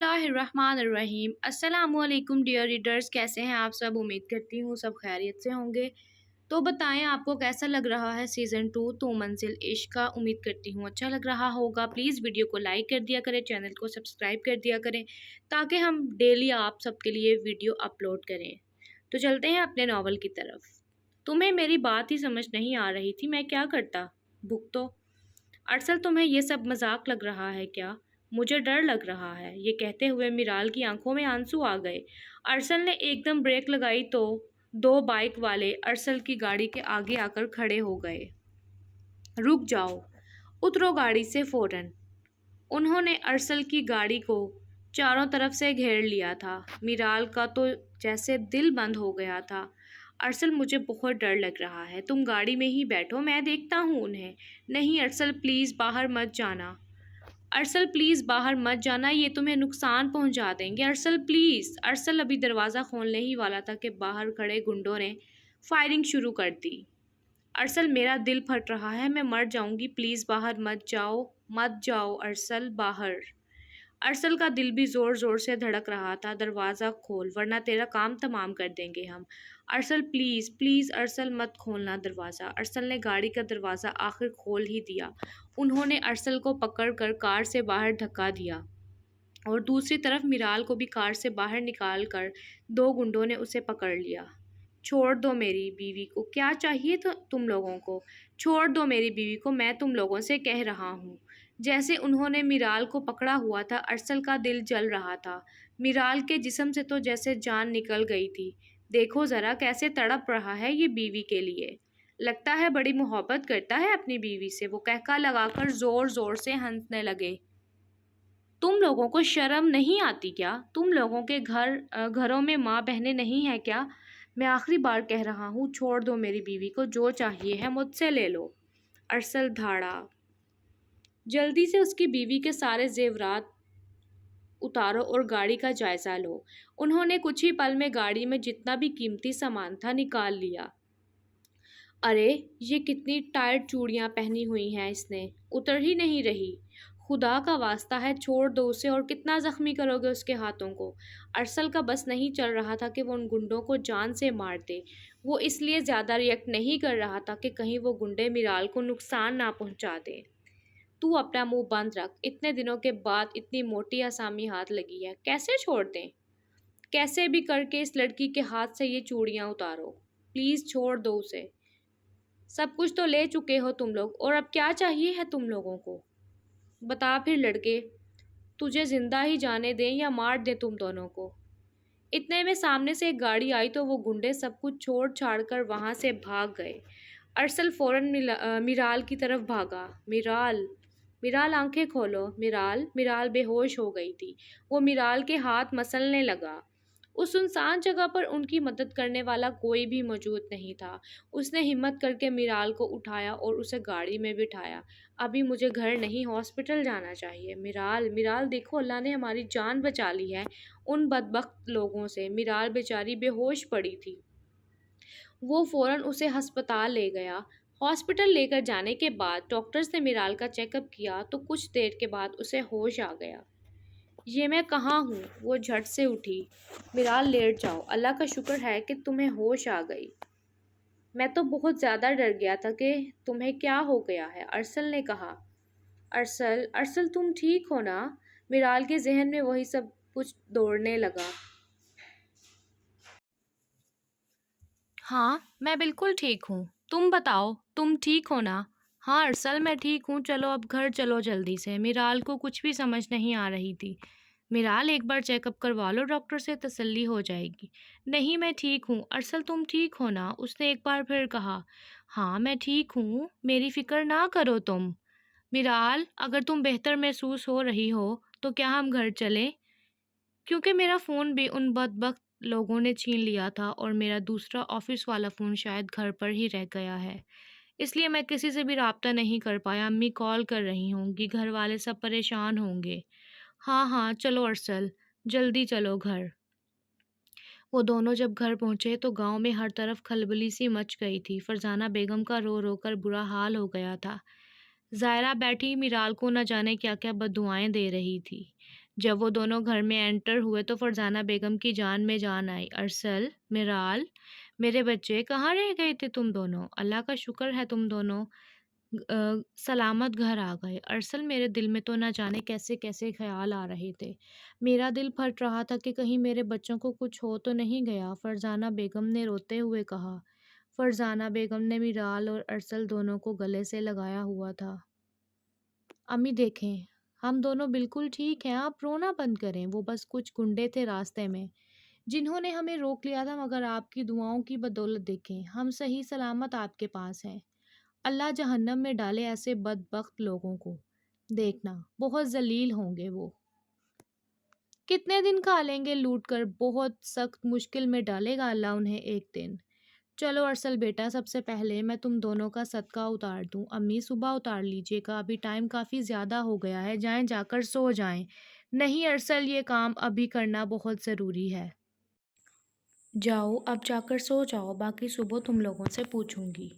اللہ الرحمن الرحیم۔ السلام علیکم ڈیئر ریڈرز، کیسے ہیں آپ سب؟ امید کرتی ہوں سب خیریت سے ہوں گے۔ تو بتائیں آپ کو کیسا لگ رہا ہے سیزن 2 تو منزل عشق کا؟ امید کرتی ہوں اچھا لگ رہا ہوگا۔ پلیز ویڈیو کو لائک کر دیا کریں، چینل کو سبسکرائب کر دیا کریں تاکہ ہم ڈیلی آپ سب کے لیے ویڈیو اپلوڈ کریں۔ تو چلتے ہیں اپنے ناول کی طرف۔ تمہیں میری بات ہی سمجھ نہیں آ رہی تھی، میں کیا کرتا؟ بھگتو۔ ارسل تمہیں یہ سب مذاق لگ رہا ہے کیا؟ مجھے ڈر لگ رہا ہے۔ یہ کہتے ہوئے میرال کی آنکھوں میں آنسو آ گئے۔ ارسل نے ایک دم بریک لگائی تو 2 بائیک والے ارسل کی گاڑی کے آگے آ کر کھڑے ہو گئے۔ رک جاؤ، اترو گاڑی سے فوراً۔ انہوں نے ارسل کی گاڑی کو چاروں طرف سے گھیر لیا تھا۔ میرال کا تو جیسے دل بند ہو گیا تھا۔ ارسل مجھے بہت ڈر لگ رہا ہے، تم گاڑی میں ہی بیٹھو، میں دیکھتا ہوں انہیں۔ نہیں ارسل پلیز باہر مت جانا۔ ارسل پلیز باہر مت جانا، یہ تمہیں نقصان پہنچا دیں گے۔ ارسل پلیز۔ ارسل ابھی دروازہ کھولنے ہی والا تھا کہ باہر کھڑے گنڈوں نے فائرنگ شروع کر دی۔ ارسل میرا دل پھٹ رہا ہے، میں مر جاؤں گی، پلیز باہر مت جاؤ، مت جاؤ ارسل باہر۔ ارسل کا دل بھی زور زور سے دھڑک رہا تھا۔ دروازہ کھول ورنہ تیرا کام تمام کر دیں گے ہم۔ ارسل پلیز پلیز ارسل مت کھولنا دروازہ۔ ارسل نے گاڑی کا دروازہ آخر کھول ہی دیا۔ انہوں نے ارسل کو پکڑ کر کار سے باہر دھکا دیا اور دوسری طرف میرال کو بھی کار سے باہر نکال کر 2 گنڈوں نے اسے پکڑ لیا۔ چھوڑ دو میری بیوی کو، کیا چاہیے تم لوگوں کو؟ چھوڑ دو میری بیوی کو، میں تم لوگوں سے کہہ رہا ہوں۔ جیسے انہوں نے میرال کو پکڑا ہوا تھا ارسل کا دل جل رہا تھا۔ میرال کے جسم سے تو جیسے جان نکل گئی تھی۔ دیکھو ذرا کیسے تڑپ رہا ہے یہ بیوی کے لیے، لگتا ہے بڑی محبت کرتا ہے اپنی بیوی سے۔ وہ قہقہ لگا کر زور زور سے ہنسنے لگے۔ تم لوگوں کو شرم نہیں آتی کیا؟ تم لوگوں کے گھروں میں ماں بہنیں نہیں ہیں کیا؟ میں آخری بار کہہ رہا ہوں، چھوڑ دو میری بیوی کو، جو چاہیے ہے مجھ سے لے لو۔ ارسل دھاڑا۔ جلدی سے اس کی بیوی کے سارے زیورات اتارو اور گاڑی کا جائزہ لو۔ انہوں نے کچھ ہی پل میں گاڑی میں جتنا بھی قیمتی سامان تھا نکال لیا۔ ارے یہ کتنی ٹائٹ چوڑیاں پہنی ہوئی ہیں اس نے، اتر ہی نہیں رہی۔ خدا کا واسطہ ہے چھوڑ دو اسے، اور کتنا زخمی کرو گے اس کے ہاتھوں کو؟ ارسل کا بس نہیں چل رہا تھا کہ وہ ان گنڈوں کو جان سے مار دے۔ وہ اس لیے زیادہ ریئیکٹ نہیں کر رہا تھا کہ کہیں وہ گنڈے میرال کو نقصان نہ پہنچا دیں۔ تو اپنا منہ بند رکھ، اتنے دنوں کے بعد اتنی موٹی آسامی ہاتھ لگی ہے، کیسے چھوڑ دیں؟ کیسے بھی کر کے اس لڑکی کے ہاتھ سے یہ چوڑیاں اتارو، پلیز چھوڑ دو اسے۔ سب کچھ تو لے چکے ہو تم لوگ، اور اب کیا چاہیے ہے تم لوگوں کو؟ بتا پھر لڑکے، تجھے زندہ ہی جانے دیں یا مار دیں تم دونوں کو؟ اتنے میں سامنے سے ایک گاڑی آئی تو وہ گنڈے سب کچھ چھوڑ چھاڑ کر وہاں سے بھاگ گئے۔ ارسل فوراً میرال کی طرف بھاگا۔ میرال آنکھیں کھولو۔ میرال بے ہوش ہو گئی تھی۔ وہ میرال کے ہاتھ مسلنے لگا۔ اس سنسان جگہ پر ان کی مدد کرنے والا کوئی بھی موجود نہیں تھا۔ اس نے ہمت کر کے میرال کو اٹھایا اور اسے گاڑی میں بٹھایا۔ ابھی مجھے گھر نہیں، ہاسپٹل جانا چاہیے۔ میرال دیکھو، اللہ نے ہماری جان بچا لی ہے ان بدبخت لوگوں سے۔ میرال بیچاری بے ہوش پڑی تھی۔ وہ فوراً اسے ہسپتال لے گیا۔ ہاسپٹل لے کر جانے کے بعد ڈاکٹرز نے میرال کا چیک اپ کیا تو کچھ دیر کے بعد اسے ہوش آ گیا۔ یہ میں کہاں ہوں؟ وہ جھٹ سے اٹھی۔ میرال لیٹ جاؤ، اللہ کا شکر ہے کہ تمہیں ہوش آ گئی۔ میں تو بہت زیادہ ڈر گیا تھا کہ تمہیں کیا ہو گیا ہے، ارسل نے کہا۔ ارسل تم ٹھیک ہو نا؟ میرال کے ذہن میں وہی سب کچھ دوڑنے لگا۔ ہاں میں بالکل ٹھیک ہوں، تم بتاؤ تم ٹھیک ہو نا؟ ہاں ارسل میں ٹھیک ہوں، چلو اب گھر چلو جلدی سے۔ میرال کو کچھ بھی سمجھ نہیں آ رہی تھی۔ میرال ایک بار چیک اپ کروا لو، ڈاکٹر سے تسلی ہو جائے گی۔ نہیں میں ٹھیک ہوں۔ ارسل تم ٹھیک ہو نا؟ اس نے ایک بار پھر کہا۔ ہاں میں ٹھیک ہوں، میری فکر نہ کرو تم۔ میرال اگر تم بہتر محسوس ہو رہی ہو تو کیا ہم گھر چلیں؟ کیونکہ میرا فون بھی ان بدبخت لوگوں نے چھین لیا تھا اور میرا دوسرا آفس والا فون شاید گھر پر ہی رہ گیا ہے، اس لیے میں کسی سے بھی رابطہ نہیں کر پایا۔ امی کال کر رہی ہوں گی، گھر والے سب پریشان ہوں گے۔ ہاں چلو ارسل، جلدی چلو گھر۔ وہ دونوں جب گھر پہنچے تو گاؤں میں ہر طرف کھلبلی سی مچ گئی تھی۔ فرزانہ بیگم کا رو رو کر برا حال ہو گیا تھا۔ زائرہ بیٹھی میرال کو نہ جانے کیا کیا بددعائیں دے رہی تھی۔ جب وہ دونوں گھر میں انٹر ہوئے تو فرزانہ بیگم کی جان میں جان آئی۔ ارسل، میرال، میرے بچے کہاں رہ گئے تھے تم دونوں؟ اللہ کا شکر ہے تم دونوں آ، سلامت گھر آ گئے۔ ارسل، میرے دل میں تو نہ جانے کیسے کیسے خیال آ رہے تھے۔ میرا دل پھٹ رہا تھا کہ کہیں میرے بچوں کو کچھ ہو تو نہیں گیا، فرزانہ بیگم نے روتے ہوئے کہا۔ فرزانہ بیگم نے میرال اور ارسل دونوں کو گلے سے لگایا ہوا تھا۔ امی دیکھیں، ہم دونوں بالکل ٹھیک ہیں، آپ رونا بند کریں۔ وہ بس کچھ گنڈے تھے راستے میں جنہوں نے ہمیں روک لیا تھا، مگر آپ کی دعاؤں کی بدولت دیکھیں ہم صحیح سلامت آپ کے پاس ہیں۔ اللہ جہنم میں ڈالے ایسے بدبخت لوگوں کو، دیکھنا بہت ذلیل ہوں گے وہ۔ کتنے دن کھا لیں گے لوٹ کر، بہت سخت مشکل میں ڈالے گا اللہ انہیں ایک دن۔ چلو ارسل بیٹا، سب سے پہلے میں تم دونوں کا صدقہ اتار دوں۔ امی صبح اتار لیجیے گا، ابھی ٹائم کافی زیادہ ہو گیا ہے، جائیں جا کر سو جائیں۔ نہیں ارسل، یہ کام ابھی کرنا بہت ضروری ہے۔ جاؤ اب جا کر سو جاؤ، باقی صبح تم لوگوں سے پوچھوں گی۔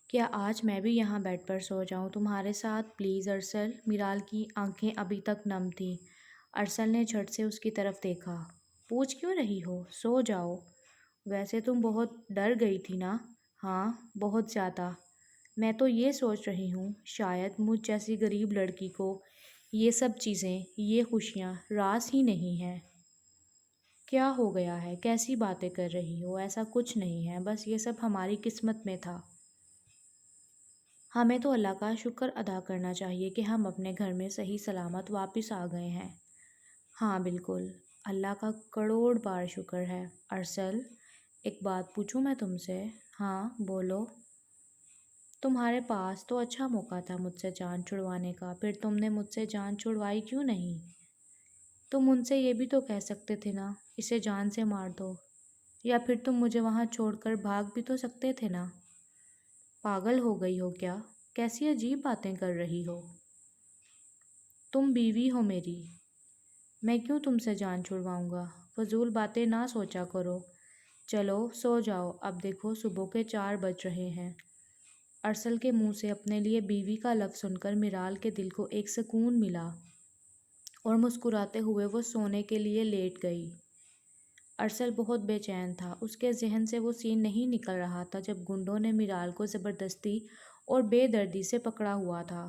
کیا آج میں بھی یہاں بیڈ پر سو جاؤں تمہارے ساتھ؟ پلیز ارسل۔ میرال کی آنکھیں ابھی تک نم تھیں۔ ارسل نے جھٹ سے اس کی طرف دیکھا۔ پوچھ کیوں رہی ہو؟ سو جاؤ۔ ویسے تم بہت ڈر گئی تھی نا؟ ہاں، بہت زیادہ۔ میں تو یہ سوچ رہی ہوں شاید مجھ جیسی غریب لڑکی کو یہ سب چیزیں، یہ خوشیاں راس ہی نہیں ہیں۔ کیا ہو گیا ہے؟ کیسی باتیں کر رہی ہو؟ ایسا کچھ نہیں ہے، بس یہ سب ہماری قسمت میں تھا۔ ہمیں تو اللہ کا شکر ادا کرنا چاہیے کہ ہم اپنے گھر میں صحیح سلامت واپس آ گئے ہیں۔ ہاں بالکل، اللہ کا کروڑ بار شکر ہے۔ ارسل، ایک بات پوچھوں میں تم سے؟ ہاں بولو۔ تمہارے پاس تو اچھا موقع تھا مجھ سے جان چھڑوانے کا، پھر تم نے مجھ سے جان چھڑوائی کیوں نہیں؟ تم ان سے یہ بھی تو کہہ سکتے تھے نا، اسے جان سے مار دو، یا پھر تم مجھے وہاں چھوڑ کر بھاگ بھی تو سکتے تھے نا۔ پاگل ہو گئی ہو کیا؟ کیسی عجیب باتیں کر رہی ہو؟ تم بیوی ہو میری، میں کیوں تم سے جان چھڑواؤں گا؟ فضول باتیں نہ سوچا کرو۔ چلو سو جاؤ، اب دیکھو صبح کے 4 بج رہے ہیں۔ ارسل کے منہ سے اپنے لیے بیوی کا لفظ سن کر میرال کے دل کو ایک سکون ملا اور مسکراتے ہوئے وہ سونے کے لیے لیٹ گئی۔ ارسل بہت بے چین تھا، اس کے ذہن سے وہ سین نہیں نکل رہا تھا جب گنڈوں نے میرال کو زبردستی اور بے دردی سے پکڑا ہوا تھا۔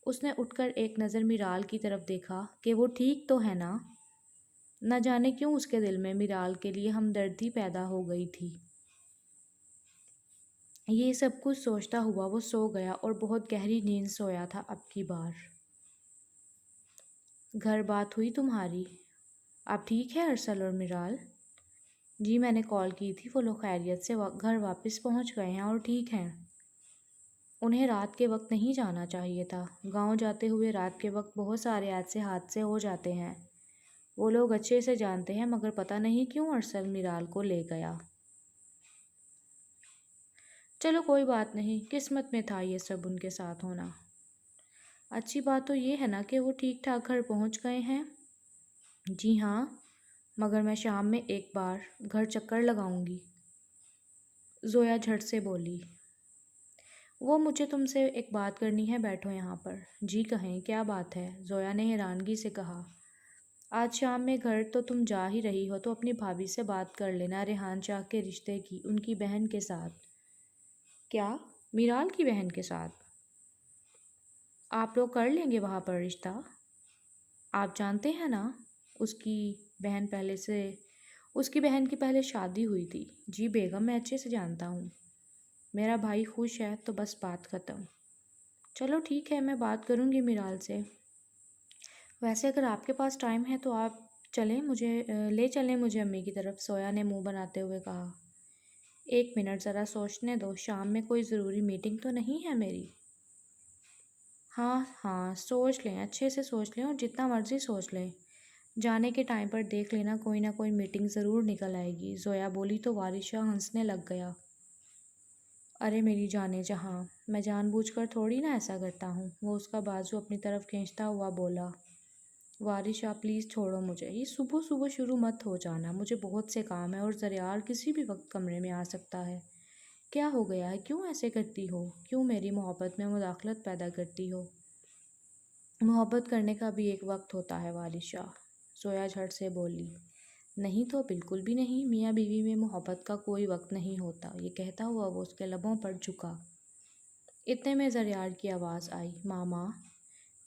اس نے اٹھ کر ایک نظر میرال کی طرف دیکھا کہ وہ ٹھیک تو ہے نا؟ نہ جانے کیوں اس کے دل میں میرال کے لیے ہمدردی پیدا ہو گئی تھی۔ یہ سب کچھ سوچتا ہوا وہ سو گیا اور بہت گہری نیند سویا تھا اب کی بار۔ گھر بات ہوئی تمہاری؟ اب ٹھیک ہے ارسل اور میرال؟ جی میں نے کال کی تھی، وہ لوگ خیریت سے گھر واپس پہنچ گئے ہیں اور ٹھیک ہیں۔ انہیں رات کے وقت نہیں جانا چاہیے تھا، گاؤں جاتے ہوئے رات کے وقت بہت سارے ایسے حادثے ہو جاتے ہیں۔ وہ لوگ اچھے سے جانتے ہیں، مگر پتہ نہیں کیوں ارسل میرال کو لے گیا۔ چلو کوئی بات نہیں، قسمت میں تھا یہ سب ان کے ساتھ ہونا۔ اچھی بات تو یہ ہے نا کہ وہ ٹھیک ٹھاک گھر پہنچ گئے ہیں۔ جی ہاں، مگر میں شام میں ایک بار گھر چکر لگاؤں گی، زویا جھٹ سے بولی۔ وہ مجھے تم سے ایک بات کرنی ہے، بیٹھو یہاں پر۔ جی کہیں، کیا بات ہے؟ زویا نے حیرانگی سے کہا۔ آج شام میں گھر تو تم جا ہی رہی ہو تو اپنی بھابھی سے بات کر لینا ریحان شاہ کے رشتے کی، ان کی بہن کے ساتھ۔ کیا؟ میرال کی بہن کے ساتھ؟ آپ لوگ کر لیں گے وہاں پر رشتہ؟ آپ جانتے ہیں نا اس کی اس کی بہن کی پہلے شادی ہوئی تھی۔ جی بیگم، میں اچھے سے جانتا ہوں۔ میرا بھائی خوش ہے تو بس بات ختم۔ چلو ٹھیک ہے، میں بات کروں گی میرال سے۔ ویسے اگر آپ کے پاس ٹائم ہے تو آپ لے چلیں مجھے امی کی طرف، زویا نے منہ بناتے ہوئے کہا۔ ایک منٹ ذرا سوچنے دو، شام میں کوئی ضروری میٹنگ تو نہیں ہے میری؟ ہاں ہاں سوچ لیں، اچھے سے سوچ لیں اور جتنا مرضی سوچ لیں، جانے کے ٹائم پر دیکھ لینا کوئی نہ کوئی میٹنگ ضرور نکل آئے گی۔ زویا بولی تو وارث شاہ ہنسنے لگ گیا۔ ارے میری جانے جہاں، میں جان بوجھ کر تھوڑی نہ ایسا کرتا ہوں، وہ اس کا بازو اپنی طرف کھینچتا ہوا بولا۔ وارث شاہ پلیز چھوڑو مجھے، یہ صبح صبح شروع مت ہو جانا، مجھے بہت سے کام ہیں اور زریار کسی بھی وقت کمرے میں آ سکتا ہے۔ کیا ہو گیا ہے؟ کیوں ایسے کرتی ہو؟ کیوں میری محبت میں مداخلت پیدا کرتی ہو؟ محبت کرنے کا بھی ایک وقت ہوتا ہے وارثہ، زویا جھٹ سے بولی۔ نہیں تو بالکل بھی نہیں، میاں بیوی میں محبت کا کوئی وقت نہیں ہوتا، یہ کہتا ہوا وہ اس کے لبوں پر جھکا۔ اتنے میں زریار کی آواز آئی، ماما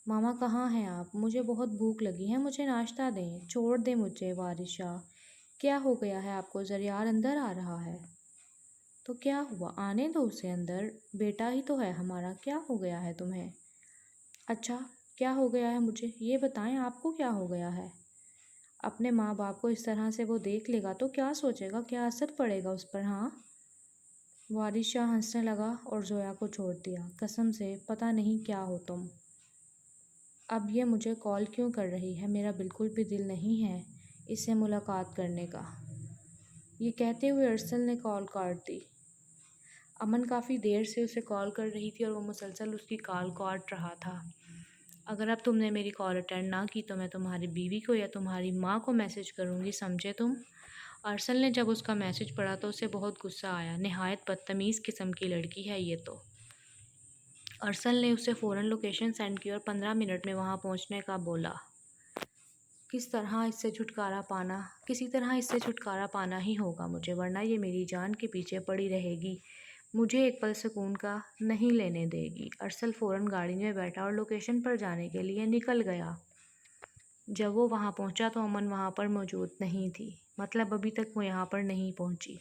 ماما کہاں ہیں آپ؟ مجھے بہت بھوک لگی ہے، مجھے ناشتہ دیں، چھوڑ دیں مجھے وارثہ۔ کیا ہو گیا ہے آپ کو؟ زریار اندر آ رہا ہے۔ تو کیا ہوا، آنے دو اسے اندر، بیٹا ہی تو ہے ہمارا، کیا ہو گیا ہے تمہیں؟ اچھا کیا ہو گیا ہے مجھے یہ بتائیں، آپ کو کیا ہو گیا ہے؟ اپنے ماں باپ کو اس طرح سے وہ دیکھ لے گا تو کیا سوچے گا، کیا اثر پڑے گا اس پر؟ ہاں؟ وارث شاہ ہنسنے لگا اور زویا کو چھوڑ دیا۔ قسم سے پتہ نہیں کیا ہو تم۔ اب یہ مجھے کال کیوں کر رہی ہے؟ میرا بالکل بھی دل نہیں ہے اس سے ملاقات کرنے کا۔ یہ کہتے ہوئے ارسل نے کال کاٹ دی۔ امن کافی دیر سے اسے کال کر رہی تھی اور وہ مسلسل اس کی کال کاٹ رہا تھا۔ اگر اب تم نے میری کال اٹینڈ نہ کی تو میں تمہاری بیوی کو یا تمہاری ماں کو میسج کروں گی، سمجھے تم؟ ارسل نے جب اس کا میسج پڑھا تو اسے بہت غصہ آیا۔ نہایت بدتمیز قسم کی لڑکی ہے یہ تو۔ ارسل نے اسے فوراً لوکیشن سینڈ کی اور 15 منٹ میں وہاں پہنچنے کا بولا۔ کسی طرح اس سے چھٹکارا پانا ہی ہوگا مجھے، ورنہ یہ میری جان کے پیچھے پڑی رہے گی، مجھے ایک پل سکون کا نہیں لینے دے گی۔ ارسل فوراً گاڑی میں بیٹھا اور لوکیشن پر جانے کے لیے نکل گیا۔ جب وہ وہاں پہنچا تو امن وہاں پر موجود نہیں تھی۔ مطلب ابھی تک وہ یہاں پر نہیں پہنچی،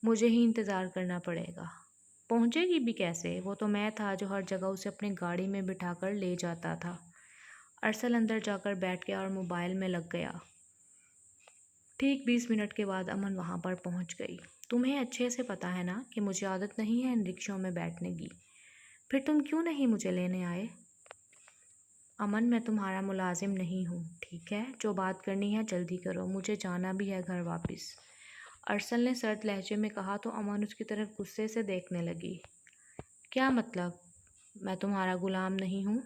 مجھے ہی انتظار کرنا پڑے گا۔ پہنچے گی بھی کیسے؟ وہ تو میں تھا جو ہر جگہ اسے اپنی گاڑی میں بٹھا کر لے جاتا تھا۔ ارسل اندر جا کر بیٹھ گیا اور موبائل میں لگ گیا۔ ٹھیک 20 منٹ کے بعد امن وہاں پر پہنچ گئی۔ تمہیں اچھے سے پتہ ہے نا کہ مجھے عادت نہیں ہے ان رکشوں میں بیٹھنے کی، پھر تم کیوں نہیں مجھے لینے آئے؟ امن میں تمہارا ملازم نہیں ہوں، ٹھیک ہے؟ جو بات کرنی ہے جلدی کرو، مجھے جانا بھی ہے گھر واپس۔ ارسل نے سرد لہجے میں کہا تو امن اس کی طرف غصے سے دیکھنے لگی۔ کیا مطلب؟ میں تمہارا غلام نہیں ہوں؟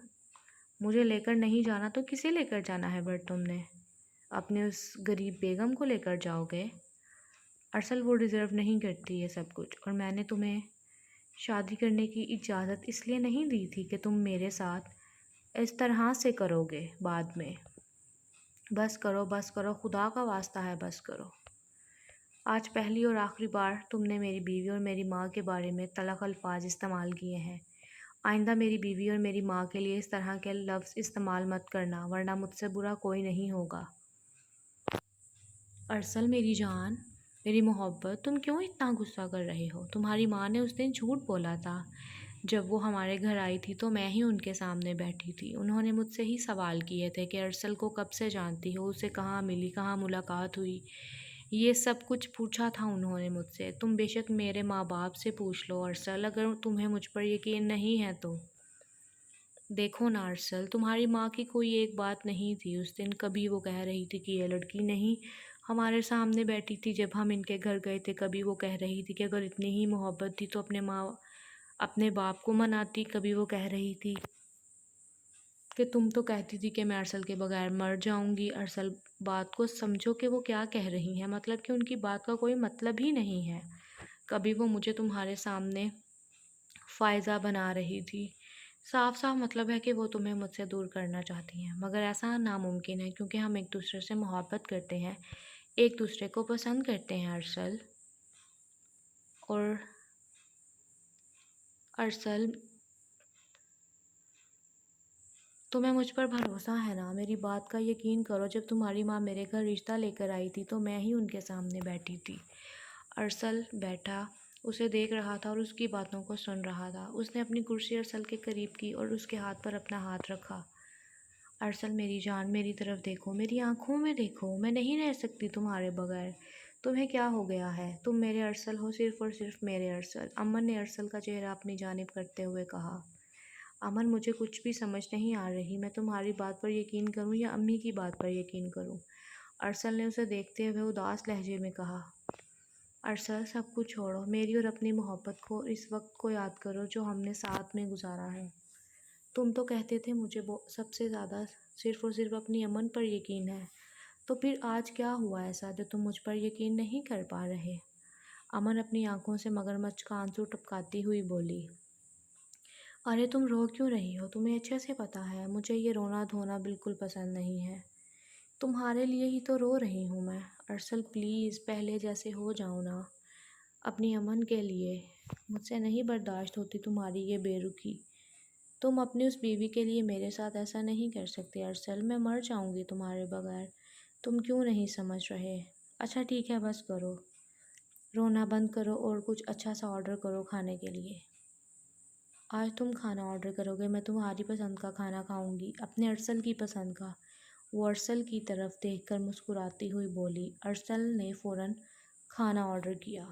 مجھے لے کر نہیں جانا تو کسے لے کر جانا ہے بٹ تم نے؟ اپنے اس غریب بیگم کو لے کر جاؤ گے؟ ارسل وہ ڈیزرو نہیں کرتی یہ سب کچھ، اور میں نے تمہیں شادی کرنے کی اجازت اس لیے نہیں دی تھی کہ تم میرے ساتھ اس طرح سے کرو گے بعد میں۔ بس کرو، خدا کا واسطہ ہے بس کرو۔ آج پہلی اور آخری بار تم نے میری بیوی اور میری ماں کے بارے میں تلخ الفاظ استعمال کیے ہیں۔ آئندہ میری بیوی اور میری ماں کے لیے اس طرح کے لفظ استعمال مت کرنا، ورنہ مجھ سے برا کوئی نہیں ہوگا۔ ارسل میری جان، میری محبت، تم کیوں اتنا غصہ کر رہے ہو؟ تمہاری ماں نے اس دن جھوٹ بولا تھا۔ جب وہ ہمارے گھر آئی تھی تو میں ہی ان کے سامنے بیٹھی تھی۔ انہوں نے مجھ سے ہی سوال کیے تھے کہ ارسل کو کب سے جانتی ہو، اسے کہاں ملی، کہاں ملاقات ہوئی، یہ سب کچھ پوچھا تھا انہوں نے مجھ سے۔ تم بے شک میرے ماں باپ سے پوچھ لو ارسل، اگر تمہیں مجھ پر یقین نہیں ہے تو۔ دیکھو نا ارسل، تمہاری ماں کی کوئی ایک بات نہیں تھی اس دن، کبھی وہ کہہ رہی تھی کہ یہ لڑکی نہیں ہمارے سامنے بیٹھی تھی جب ہم ان کے گھر گئے تھے، کبھی وہ کہہ رہی تھی کہ اگر اتنی ہی محبت تھی تو اپنے باپ کو مناتی، کبھی وہ کہہ رہی تھی کہ تم تو کہتی تھی کہ میں ارسل کے بغیر مر جاؤں گی۔ ارسل بات کو سمجھو کہ وہ کیا کہہ رہی ہیں، مطلب کہ ان کی بات کا کوئی مطلب ہی نہیں ہے۔ کبھی وہ مجھے تمہارے سامنے فائزہ بنا رہی تھی، صاف صاف مطلب ہے کہ وہ تمہیں مجھ سے دور کرنا چاہتی ہیں، مگر ایسا ناممکن ہے کیونکہ ہم ایک دوسرے سے محبت کرتے ہیں، ایک دوسرے کو پسند کرتے ہیں ارسل۔ اور ارسل، تمہیں مجھ پر بھروسہ ہے نا؟ میری بات کا یقین کرو، جب تمہاری ماں میرے گھر رشتہ لے کر آئی تھی تو میں ہی ان کے سامنے بیٹھی تھی۔ ارسل بیٹھا اسے دیکھ رہا تھا اور اس کی باتوں کو سن رہا تھا۔ اس نے اپنی کرسی ارسل کے قریب کی اور اس کے ہاتھ پر اپنا ہاتھ رکھا۔ ارسل میری جان، میری طرف دیکھو، میری آنکھوں میں دیکھو، میں نہیں رہ سکتی تمہارے بغیر۔ تمہیں کیا ہو گیا ہے؟ تم میرے ارسل ہو، صرف اور صرف میرے ارسل۔ امن نے ارسل کا چہرہ اپنی جانب کرتے ہوئے کہا۔ امن، مجھے کچھ بھی سمجھ نہیں آ رہی، میں تمہاری بات پر یقین کروں یا امی کی بات پر یقین کروں؟ ارسل نے اسے دیکھتے ہوئے اداس لہجے میں کہا۔ ارسل، سب کچھ چھوڑو، میری اور اپنی محبت کو، اس وقت کو یاد کرو جو ہم نے ساتھ میں گزارا ہے۔ تم تو کہتے تھے مجھے سب سے زیادہ صرف اور صرف اپنی امن پر یقین ہے، تو پھر آج کیا ہوا ایسا جو تم مجھ پر یقین نہیں کر پا رہے؟ امن اپنی آنکھوں سے مگرمچھ کا آنسو ٹپکاتی ہوئی بولی۔ ارے تم رو کیوں رہی ہو؟ تمہیں اچھے سے پتا ہے مجھے یہ رونا دھونا بالکل پسند نہیں ہے۔ تمہارے لیے ہی تو رو رہی ہوں میں۔ ارسل پلیز پہلے جیسے ہو جاؤ نا، اپنی امن کے لیے۔ مجھ سے نہیں برداشت ہوتی تمہاری یہ بے رخی۔ تم اپنی اس بیوی کے لیے میرے ساتھ ایسا نہیں کر سکتے ارسل، میں مر جاؤں گی تمہارے بغیر۔ تم کیوں نہیں سمجھ رہے؟ اچھا ٹھیک ہے بس کرو، رونا بند کرو اور کچھ اچھا سا آرڈر کرو کھانے کے لیے۔ آج تم کھانا آرڈر کرو گے، میں تمہاری پسند کا کھانا کھاؤں گی، اپنے ارسل کی پسند کا۔ وہ ارسل کی طرف دیکھ کر مسکراتی ہوئی بولی۔ ارسل نے فوراً کھانا آرڈر کیا۔